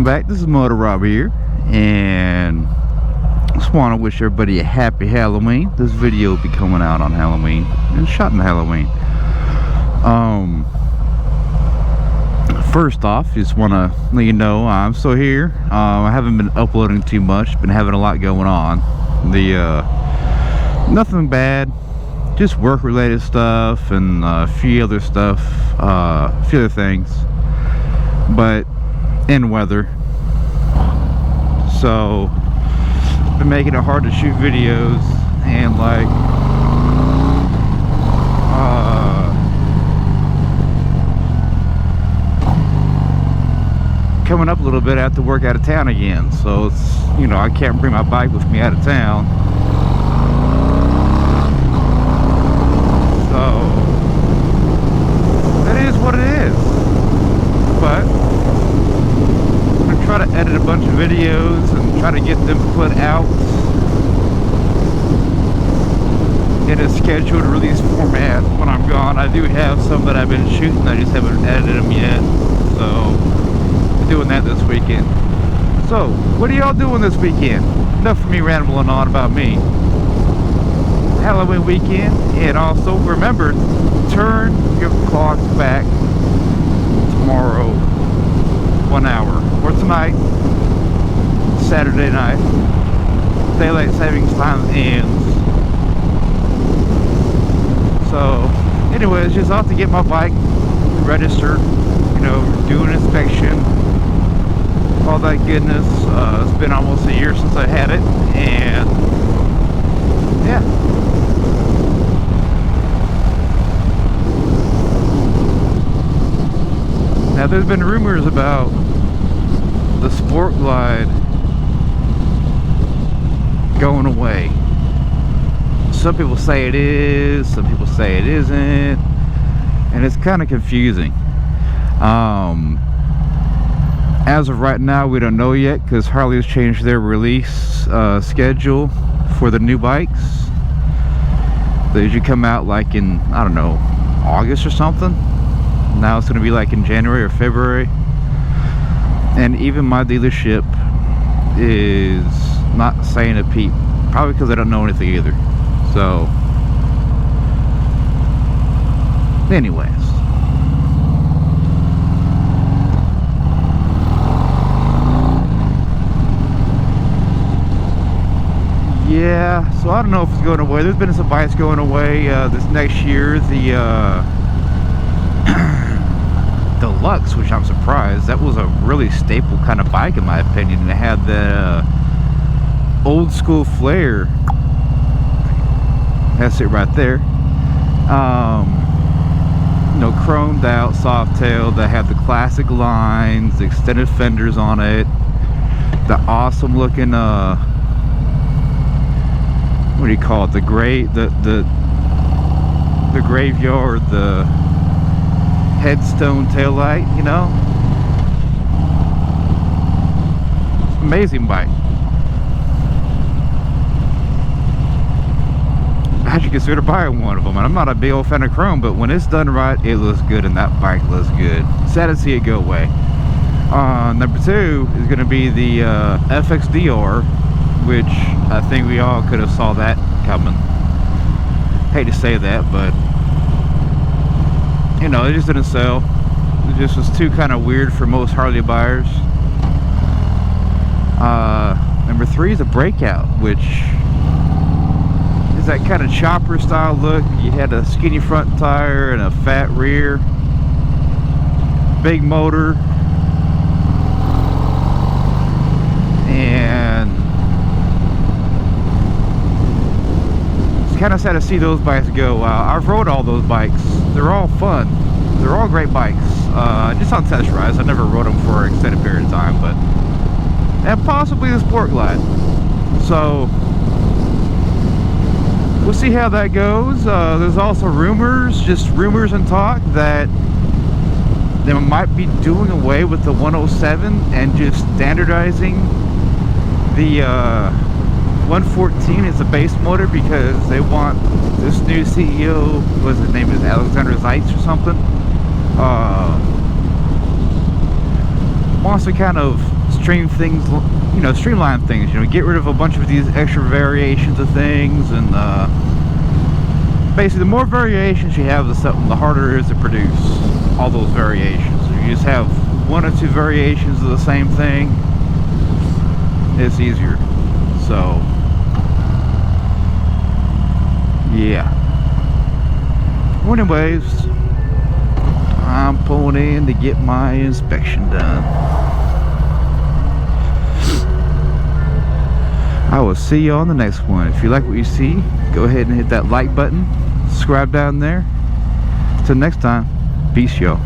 back. This is Motovlog here, and just want to wish everybody a happy Halloween. This video will be coming out on Halloween and shot in Halloween. First off, just want to let you know I'm still here. I haven't been uploading too much. Been having a lot going on. Nothing bad, just work-related stuff and a few other stuff, a few other things, but in weather. So been making it hard to shoot videos and like coming up a little bit. I have to work out of town again, so it's, you know, I can't bring my bike with me out of town. So that is what it is. But I'm gonna try to edit a bunch of videos and try to get them put out in a scheduled release format when I'm gone. I do have some that I've been shooting, I just haven't edited them yet, so I'm doing that this weekend. So what are y'all doing this weekend? Enough for me rambling on about me. Halloween weekend, and also remember, turn your clocks back tomorrow 1 hour, or tonight, Saturday night. Daylight savings time ends. So anyways, just off to get my bike registered, you know, do an inspection, all that goodness. It's been almost a year since I had it, and yeah. Now there's been rumors about the Sport Glide going away. Some people say it is, some people say it isn't, and it's kind of confusing. As of right now, we don't know yet, because Harley has changed their release schedule for the new bikes. They usually come out like in, I don't know, August or something. Now it's going to be like in January or February. And even my dealership is not saying a peep, probably because I don't know anything either. So anyways, yeah, so I don't know if it's going away. There's been some bikes going away this next year. The Deluxe, which I'm surprised, that was a really staple kind of bike in my opinion, and it had the old school flare. That's it right there. You know, chromed out soft tail that had the classic lines, the extended fenders on it, the awesome looking what do you call it, the graveyard, the headstone taillight, you know. Amazing bike. I should consider buying one of them, and I'm not a big old fan of chrome, but when it's done right, it looks good, and that bike looks good. Sad to see it go away. Number 2 is going to be the FXDR, which I think we all could have saw that coming. Hate to say that, but you know, it just didn't sell. It just was too kind of weird for most Harley buyers. Number 3 is a Breakout, which is that kind of chopper style look. You had a skinny front tire and a fat rear, big motor, and it's kind of sad to see those bikes go. I've rode all those bikes. They're all fun. They're all great bikes. Just on test rides. I never rode them for an extended period of time, but and possibly the Sport Glide. So we'll see how that goes. There's also rumors, just rumors and talk, that they might be doing away with the 107 and just standardizing the 114 as a base motor, because they want this new CEO, what's his name, is Alexander Zeitz or something, wants to kind of streamline things, get rid of a bunch of these extra variations of things, and basically the more variations you have of something, the harder it is to produce all those variations. If you just have one or two variations of the same thing, it's easier. So yeah. Well, anyways, I'm pulling in to get my inspection done. I will see you on the next one. If you like what you see, go ahead and hit that like button, subscribe down there. Till next time, peace, y'all.